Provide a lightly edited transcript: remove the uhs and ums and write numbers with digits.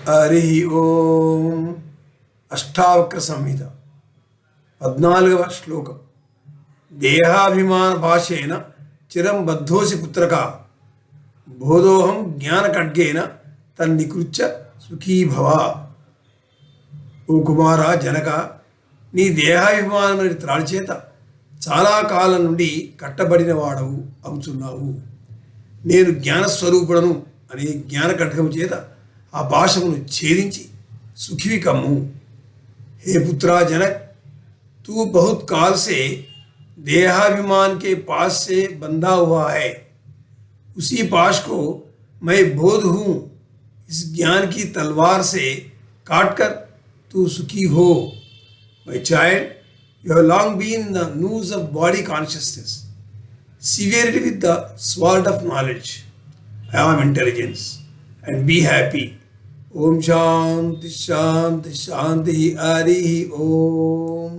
हरि ओम अष्टावक्र संहित 14వ శ్లోకం దేహాభిమాన భాషేన చిరం బద్ధోసి పుత్రక బోధోహం జ్ఞాన ఖడ్గేన తన్నికృత్య సుఖీ భవ. ఓ కుమార జనక, నీ దేహాభిమానమైన త్రాడి చేత చాలా కాలం నుండి కట్టబడిన వాడవు అవుతున్నావు. నేను జ్ఞానస్వరూపుడను అనే జ్ఞాన ఖడ్గము చేత ఆ భాషమును ఛేదించి सुखी कमु. हे पुत्रा जनक, तू बहुत काल से देहाभिमान के पास से बंधा हुआ है. उसी पाश को मैं बोध हूँ. इस ज्ञान की तलवार से काटकर तू सुखी हो. My child, you have long been in the noose of body consciousness. Sever it with the sword of knowledge. I am intelligence and be happy. Om Shanti Shanti Shanti. Hari Om.